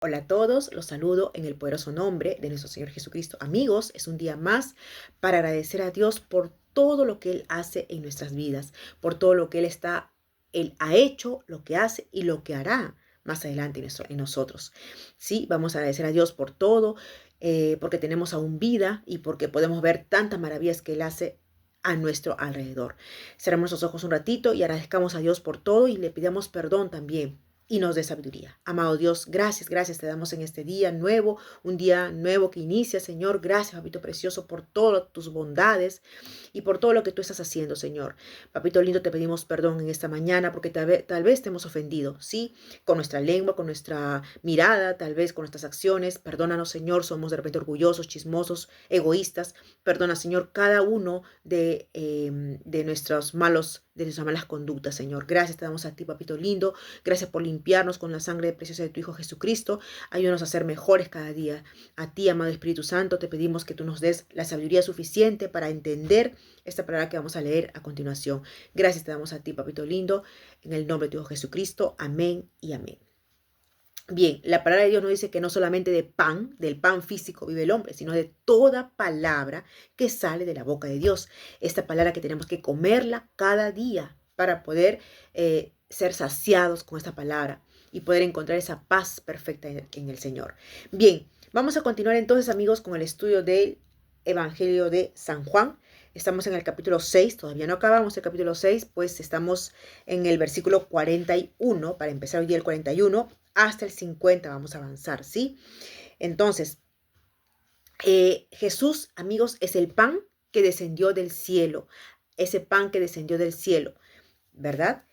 Hola a todos, los saludo en el poderoso nombre de nuestro Señor Jesucristo. Amigos, es un día más para agradecer a Dios por todo lo que Él hace en nuestras vidas, por todo lo que Él ha hecho, lo que hace y lo que hará más adelante en nosotros. Sí, vamos a agradecer a Dios por todo, porque tenemos aún vida y porque podemos ver tantas maravillas que Él hace a nuestro alrededor. Cerramos los ojos un ratito y agradezcamos a Dios por todo y le pidamos perdón también y nos dé sabiduría. Amado Dios, gracias te damos en este día nuevo, un día nuevo que inicia, Señor. Gracias, papito precioso, por todas tus bondades y por todo lo que tú estás haciendo, Señor. Papito lindo, te pedimos perdón en esta mañana porque tal vez te hemos ofendido, ¿sí? Con nuestra lengua, con nuestra mirada, tal vez con nuestras acciones. Perdónanos, Señor, somos de repente orgullosos, chismosos, egoístas. Perdona, Señor, cada uno de nuestras malas conductas, Señor. Gracias te damos a ti, papito lindo. Gracias por limpiarnos con la sangre preciosa de tu Hijo Jesucristo. Ayúdanos a ser mejores cada día. A ti, amado Espíritu Santo, te pedimos que tú nos des la sabiduría suficiente para entender esta palabra que vamos a leer a continuación. Gracias te damos a ti, papito lindo, en el nombre de tu Hijo Jesucristo. Amén y amén. Bien, la palabra de Dios nos dice que no solamente de pan, del pan físico vive el hombre, sino de toda palabra que sale de la boca de Dios. Esta palabra que tenemos que comerla cada día para poder ser saciados con esta palabra y poder encontrar esa paz perfecta en el Señor. Bien, vamos a continuar entonces, amigos, con el estudio del Evangelio de San Juan. Estamos en el capítulo 6, todavía no acabamos el capítulo 6, pues estamos en el versículo 41, para empezar hoy día el 41, hasta el 50 vamos a avanzar, ¿sí? Entonces, Jesús, amigos, es el pan que descendió del cielo, ese pan que descendió del cielo, ¿verdad?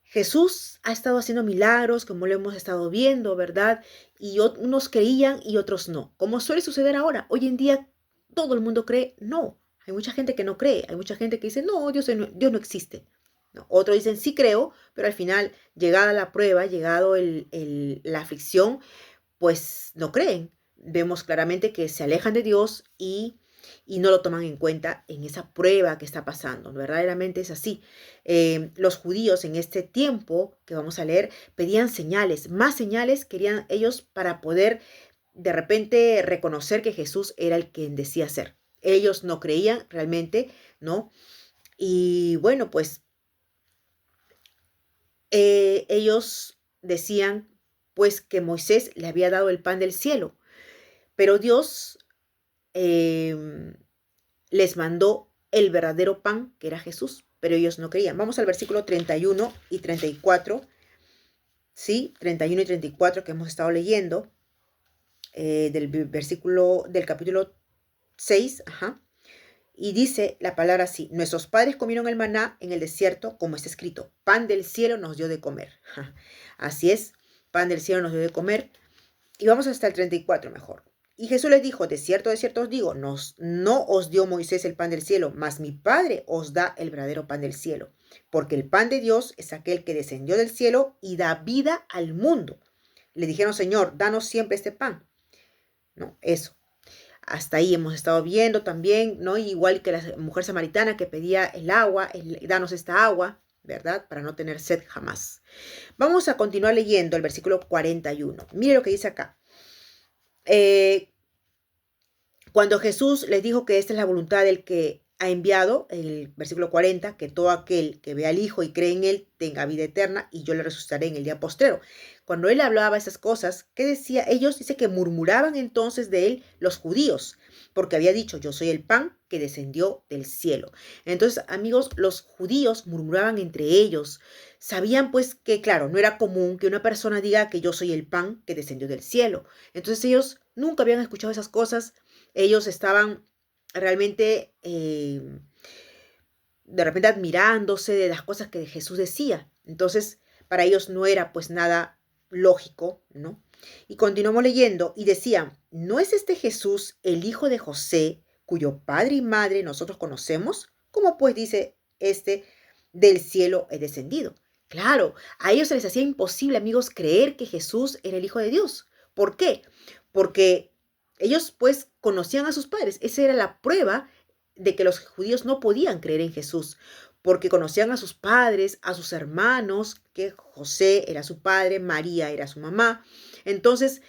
Jesús ha estado haciendo milagros, como lo hemos estado viendo, ¿verdad? Y unos creían y otros no. Como suele suceder ahora, hoy en día todo el mundo cree, no. Hay mucha gente que no cree, hay mucha gente que dice, no, Dios no existe. No. Otros dicen, sí creo, pero al final, llegada la prueba, llegado la aflicción, pues no creen. Vemos claramente que se alejan de Dios y no lo toman en cuenta en esa prueba que está pasando. Verdaderamente es así. Los judíos en este tiempo que vamos a leer pedían señales, más señales querían ellos para poder de repente reconocer que Jesús era el quien decía ser. Ellos no creían realmente, ¿no? Y bueno, pues ellos decían pues que Moisés le había dado el pan del cielo, pero Dios eh, les mandó el verdadero pan, que era Jesús, pero ellos no creían. Vamos al versículo 31 y 34, ¿sí? 31 y 34 que hemos estado leyendo, del versículo del capítulo 6, ajá. Y dice la palabra así: nuestros padres comieron el maná en el desierto, como está escrito, pan del cielo nos dio de comer. Así es, pan del cielo nos dio de comer. Y vamos hasta el 34 mejor. Y Jesús les dijo, de cierto os digo, no os dio Moisés el pan del cielo, mas mi Padre os da el verdadero pan del cielo. Porque el pan de Dios es aquel que descendió del cielo y da vida al mundo. Le dijeron, Señor, danos siempre este pan. No, eso. Hasta ahí hemos estado viendo también, ¿no? Igual que la mujer samaritana que pedía el agua, danos esta agua, ¿verdad? Para no tener sed jamás. Vamos a continuar leyendo el versículo 41. Mire lo que dice acá. Cuando Jesús les dijo que esta es la voluntad del que ha enviado, en el versículo 40, que todo aquel que ve al Hijo y cree en Él tenga vida eterna y yo le resucitaré en el día postrero. Cuando Él hablaba esas cosas, ¿qué decía? Ellos dice que murmuraban entonces de Él los judíos, porque había dicho, yo soy el pan que descendió del cielo. Entonces, amigos, los judíos murmuraban entre ellos. Sabían pues que, claro, no era común que una persona diga que yo soy el pan que descendió del cielo. Entonces ellos nunca habían escuchado esas cosas. Ellos estaban realmente de repente admirándose de las cosas que Jesús decía. Entonces, para ellos no era pues nada lógico, ¿no? Y continuamos leyendo y decían, ¿no es este Jesús el hijo de José, cuyo padre y madre nosotros conocemos? ¿Cómo pues dice este, del cielo he descendido? Claro, a ellos se les hacía imposible, amigos, creer que Jesús era el hijo de Dios. ¿Por qué? Porque ellos pues conocían a sus padres. Esa era la prueba de que los judíos no podían creer en Jesús, porque conocían a sus padres, a sus hermanos, que José era su padre, María era su mamá. Entonces,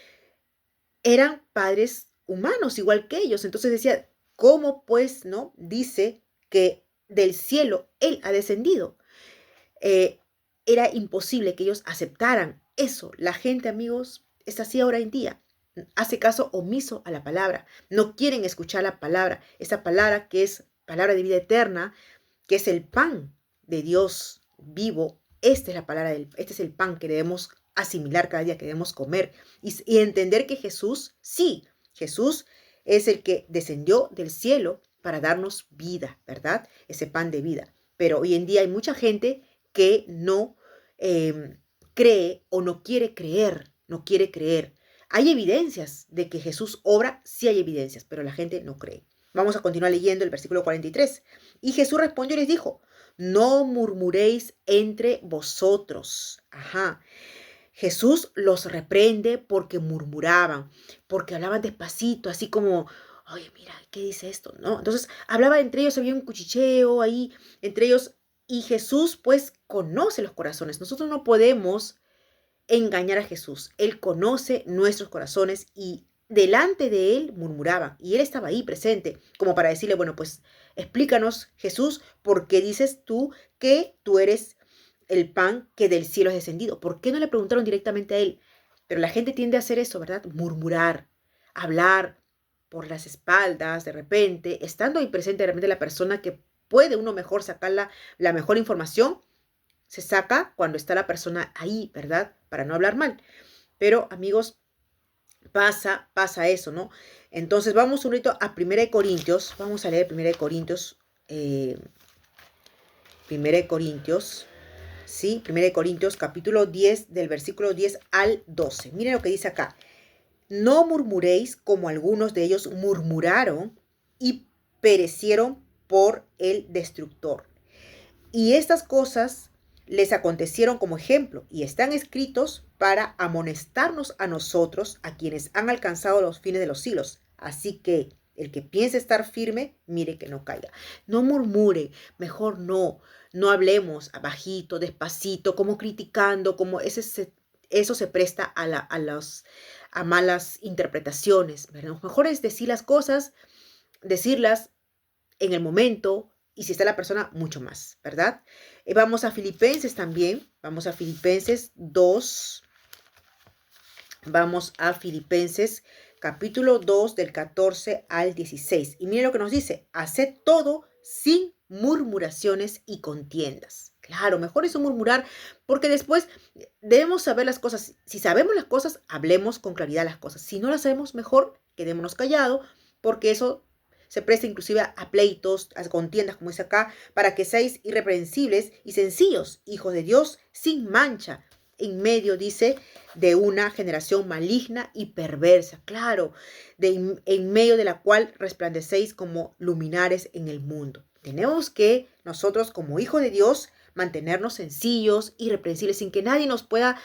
eran padres humanos, igual que ellos. Entonces decía, ¿cómo pues, no? Dice que del cielo Él ha descendido. Eh, Era imposible que ellos aceptaran eso. La gente, amigos, es así ahora en día. Hace caso omiso a la palabra. No quieren escuchar la palabra. Esa palabra que es palabra de vida eterna, que es el pan de Dios vivo. Esta es la palabra este es el pan que debemos asimilar cada día, que debemos comer. Y entender que Jesús, sí, Jesús es el que descendió del cielo para darnos vida, ¿verdad? Ese pan de vida. Pero hoy en día hay mucha gente que no cree o no quiere creer, no quiere creer. Hay evidencias de que Jesús obra, sí hay evidencias, pero la gente no cree. Vamos a continuar leyendo el versículo 43. Y Jesús respondió y les dijo, no murmuréis entre vosotros. Ajá. Jesús los reprende porque murmuraban, porque hablaban despacito, así como, oye, mira, ¿qué dice esto? ¿No? Entonces, hablaba entre ellos, había un cuchicheo ahí, entre ellos, y Jesús, pues, conoce los corazones. Nosotros no podemos engañar a Jesús. Él conoce nuestros corazones y delante de él murmuraban. Y él estaba ahí presente, como para decirle, bueno, pues, explícanos, Jesús, ¿por qué dices tú que tú eres el pan que del cielo es descendido? ¿Por qué no le preguntaron directamente a él? Pero la gente tiende a hacer eso, ¿verdad? Murmurar, hablar por las espaldas, de repente, estando ahí presente de repente la persona que puede uno mejor sacar la mejor información, se saca cuando está la persona ahí, ¿verdad? Para no hablar mal. Pero, amigos, pasa eso, ¿no? Entonces, vamos un momento a 1 Corintios, vamos a leer 1 Corintios, 1 Corintios, ¿sí? 1 Corintios, capítulo 10, del versículo 10 al 12. Miren lo que dice acá. No murmuréis como algunos de ellos murmuraron y perecieron por el destructor. Y estas cosas les acontecieron como ejemplo y están escritos para amonestarnos a nosotros, a quienes han alcanzado los fines de los siglos. Así que el que piense estar firme, mire que no caiga. No murmure, mejor no hablemos bajito, despacito, como criticando, como eso se presta a malas interpretaciones. Lo mejor es decir las cosas, decirlas en el momento, y si está la persona, mucho más, ¿verdad? Vamos a Filipenses también, vamos a Filipenses 2, vamos a Filipenses capítulo 2 del 14 al 16. Y miren lo que nos dice, haced todo sin murmuraciones y contiendas. Claro, mejor eso murmurar, porque después debemos saber las cosas. Si sabemos las cosas, hablemos con claridad las cosas. Si no las sabemos, mejor quedémonos callados, porque eso se presta inclusive a pleitos, a contiendas, como dice acá, para que seáis irreprensibles y sencillos, hijos de Dios, sin mancha, en medio, dice, de una generación maligna y perversa. Claro, en medio de la cual resplandecéis como luminares en el mundo. Tenemos que nosotros, como hijos de Dios, mantenernos sencillos, irreprensibles, sin que nadie nos pueda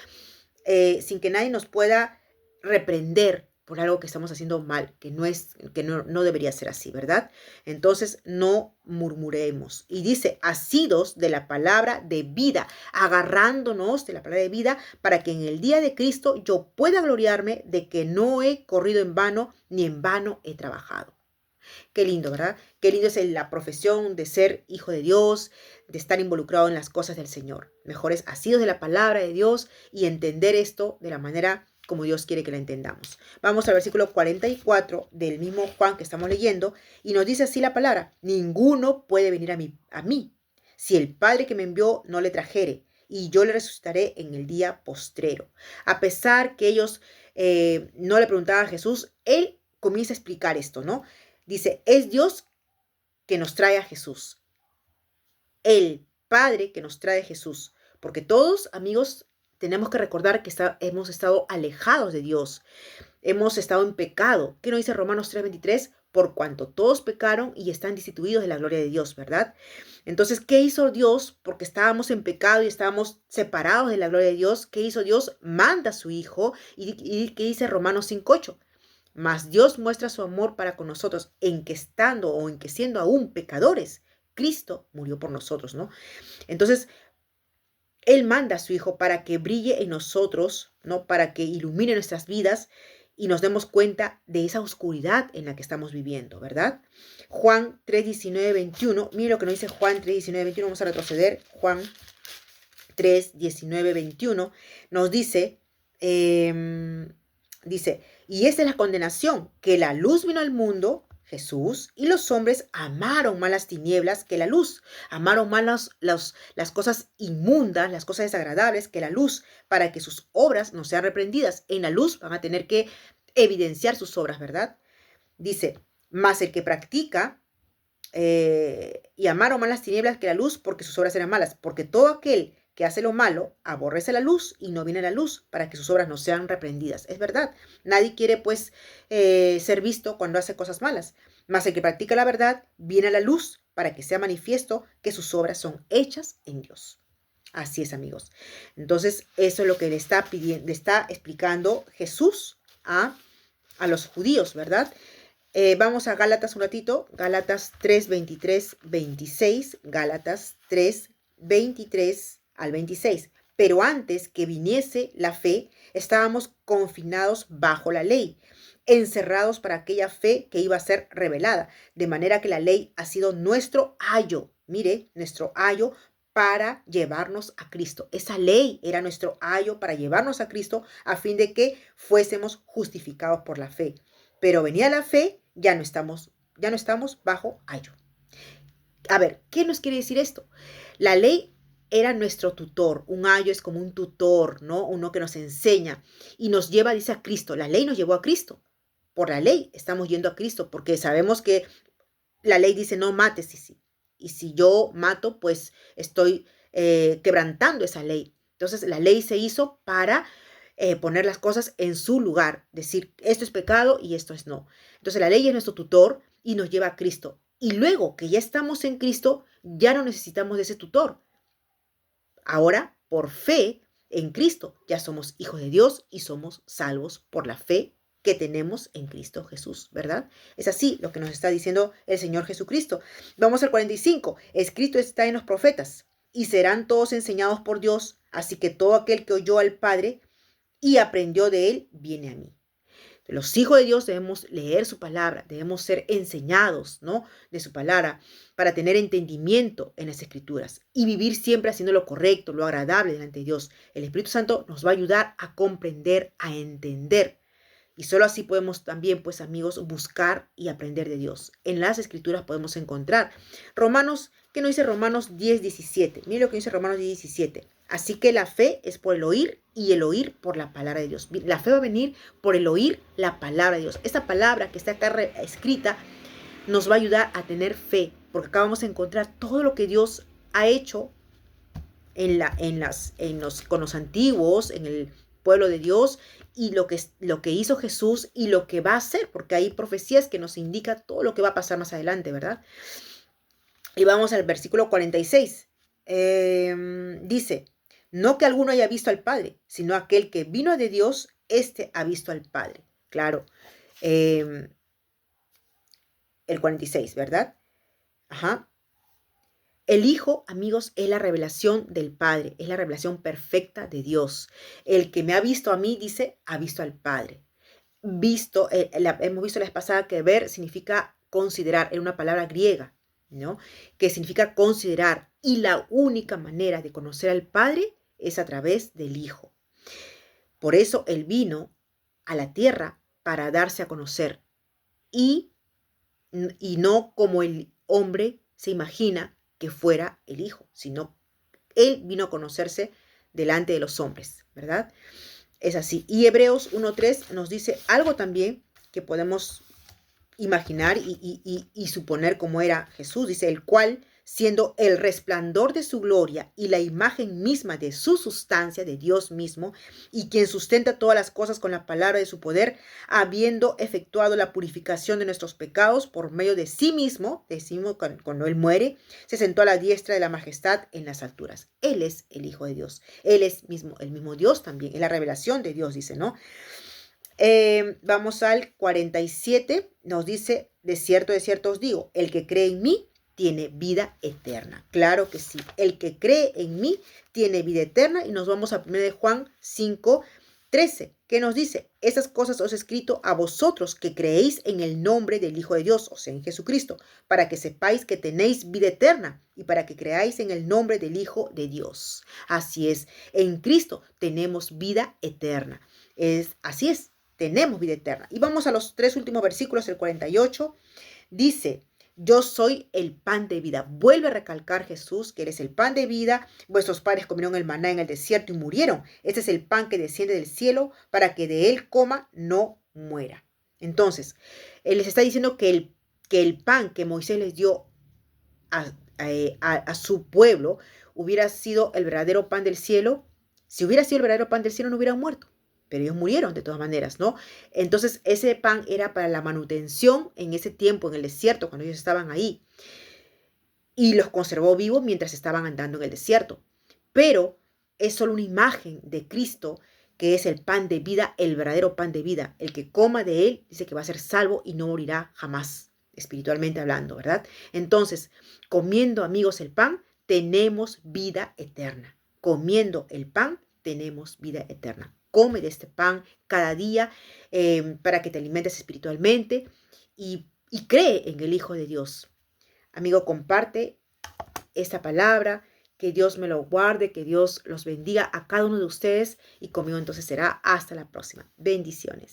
reprender por algo que estamos haciendo mal, que no debería ser así, ¿verdad? Entonces no murmuremos. Y dice, asidos de la palabra de vida, agarrándonos de la palabra de vida, para que en el día de Cristo yo pueda gloriarme de que no he corrido en vano, ni en vano he trabajado. Qué lindo, ¿verdad? Qué lindo es la profesión de ser hijo de Dios, de estar involucrado en las cosas del Señor. Mejor es asidos de la palabra de Dios y entender esto de la manera como Dios quiere que la entendamos. Vamos al versículo 44 del mismo Juan que estamos leyendo y nos dice así la palabra, ninguno puede venir a mí si el Padre que me envió no le trajere y yo le resucitaré en el día postrero. A pesar que ellos no le preguntaban a Jesús, él comienza a explicar esto, ¿no? Dice, es Dios que nos trae a Jesús, el Padre que nos trae a Jesús, porque todos, amigos, tenemos que recordar que hemos estado alejados de Dios, hemos estado en pecado. ¿Qué nos dice Romanos 3:23? Por cuanto todos pecaron y están destituidos de la gloria de Dios, ¿verdad? Entonces, ¿qué hizo Dios? Porque estábamos en pecado y estábamos separados de la gloria de Dios. ¿Qué hizo Dios? Manda a su Hijo. ¿Y qué dice Romanos 5:8? Mas Dios muestra su amor para con nosotros en que estando o en que siendo aún pecadores, Cristo murió por nosotros, ¿no? Entonces, Él manda a su Hijo para que brille en nosotros, ¿no? Para que ilumine nuestras vidas y nos demos cuenta de esa oscuridad en la que estamos viviendo, ¿verdad? Juan 3, 19, 21. Mire lo que nos dice Juan 3, 19, 21. Vamos a retroceder. Juan 3, 19, 21 nos dice, y esta es la condenación, que la luz vino al mundo, Jesús, y los hombres amaron más las tinieblas que la luz, amaron más las cosas inmundas, las cosas desagradables que la luz, para que sus obras no sean reprendidas. En la luz van a tener que evidenciar sus obras, ¿verdad? Dice, más el que practica, y amaron más las tinieblas que la luz, porque sus obras eran malas, porque todo aquel que hace lo malo aborrece la luz y no viene a la luz para que sus obras no sean reprendidas. Es verdad, nadie quiere pues ser visto cuando hace cosas malas, mas el que practica la verdad viene a la luz para que sea manifiesto que sus obras son hechas en Dios. Así es, amigos. Entonces, eso es lo que le está pidiendo, le está explicando Jesús a los judíos, ¿verdad? Vamos a Gálatas un ratito, Gálatas 3, 23, 26, Gálatas 3, 23 al 26. Pero antes que viniese la fe, estábamos confinados bajo la ley, encerrados para aquella fe que iba a ser revelada, de manera que la ley ha sido nuestro ayo, mire, nuestro ayo para llevarnos a Cristo. Esa ley era nuestro ayo para llevarnos a Cristo a fin de que fuésemos justificados por la fe. Pero venía la fe, ya no estamos bajo ayo. A ver, ¿qué nos quiere decir esto? La ley era nuestro tutor. Un ayo es como un tutor, ¿no? Uno que nos enseña y nos lleva, dice, a Cristo. La ley nos llevó a Cristo. Por la ley estamos yendo a Cristo porque sabemos que la ley dice no mates. Y si yo mato, pues estoy quebrantando esa ley. Entonces la ley se hizo para poner las cosas en su lugar. Decir esto es pecado y esto es no. Entonces la ley es nuestro tutor y nos lleva a Cristo. Y luego que ya estamos en Cristo, ya no necesitamos de ese tutor. Ahora, por fe en Cristo, ya somos hijos de Dios y somos salvos por la fe que tenemos en Cristo Jesús, ¿verdad? Es así lo que nos está diciendo el Señor Jesucristo. Vamos al 45. Escrito está en los profetas, y serán todos enseñados por Dios, así que todo aquel que oyó al Padre y aprendió de él, viene a mí. Los hijos de Dios debemos leer su palabra, debemos ser enseñados, ¿no?, de su palabra para tener entendimiento en las escrituras y vivir siempre haciendo lo correcto, lo agradable delante de Dios. El Espíritu Santo nos va a ayudar a comprender, a entender. Y solo así podemos también, pues amigos, buscar y aprender de Dios. En las escrituras podemos encontrar Romanos, ¿qué nos dice Romanos 10, 17? Mire lo que dice Romanos 10, 17. Así que la fe es por el oír y el oír por la palabra de Dios. La fe va a venir por el oír la palabra de Dios. Esta palabra que está acá escrita nos va a ayudar a tener fe, porque acá vamos a encontrar todo lo que Dios ha hecho con los antiguos, en el pueblo de Dios, y lo que hizo Jesús y lo que va a hacer, porque hay profecías que nos indican todo lo que va a pasar más adelante, ¿verdad? Y vamos al versículo 46. Dice, no que alguno haya visto al Padre, sino aquel que vino de Dios, este ha visto al Padre. Claro. El 46, ¿verdad? Ajá. El Hijo, amigos, es la revelación del Padre, es la revelación perfecta de Dios. El que me ha visto a mí, dice, ha visto al Padre. Hemos visto la vez pasada que ver significa considerar, era una palabra griega, ¿no?, que significa considerar. Y la única manera de conocer al Padre es a través del Hijo. Por eso Él vino a la tierra para darse a conocer. Y no como el hombre se imagina que fuera el Hijo, sino Él vino a conocerse delante de los hombres, ¿verdad? Es así. Y Hebreos 1:3 nos dice algo también que podemos imaginar y suponer cómo era Jesús. Dice, el cual, siendo el resplandor de su gloria y la imagen misma de su sustancia, de Dios mismo, y quien sustenta todas las cosas con la palabra de su poder, habiendo efectuado la purificación de nuestros pecados por medio de sí mismo, cuando Él muere, se sentó a la diestra de la majestad en las alturas. Él es el Hijo de Dios. Él es el mismo Dios también. Es la revelación de Dios, dice, ¿no? Vamos al 47. Nos dice, de cierto os digo, el que cree en mí tiene vida eterna. Claro que sí. El que cree en mí tiene vida eterna. Y nos vamos a 1 Juan 5, 13, ¿qué nos dice? Esas cosas os he escrito a vosotros que creéis en el nombre del Hijo de Dios, o sea, en Jesucristo, para que sepáis que tenéis vida eterna y para que creáis en el nombre del Hijo de Dios. Así es, en Cristo tenemos vida eterna. Así es, tenemos vida eterna. Y vamos a los 3 últimos versículos, el 48, dice: yo soy el pan de vida. Vuelve a recalcar Jesús que eres el pan de vida. Vuestros padres comieron el maná en el desierto y murieron. Este es el pan que desciende del cielo para que de él coma, no muera. Entonces, él les está diciendo que el pan que Moisés les dio a su pueblo hubiera sido el verdadero pan del cielo. Si hubiera sido el verdadero pan del cielo, no hubieran muerto. Pero ellos murieron de todas maneras, ¿no? Entonces, ese pan era para la manutención en ese tiempo, en el desierto, cuando ellos estaban ahí. Y los conservó vivos mientras estaban andando en el desierto. Pero es solo una imagen de Cristo, que es el pan de vida, el verdadero pan de vida. El que coma de él dice que va a ser salvo y no morirá jamás, espiritualmente hablando, ¿verdad? Entonces, comiendo, amigos, el pan, tenemos vida eterna. Comiendo el pan, tenemos vida eterna. Come de este pan cada día para que te alimentes espiritualmente y cree en el Hijo de Dios. Amigo, comparte esta palabra. Que Dios me lo guarde, que Dios los bendiga a cada uno de ustedes y conmigo entonces será hasta la próxima. Bendiciones.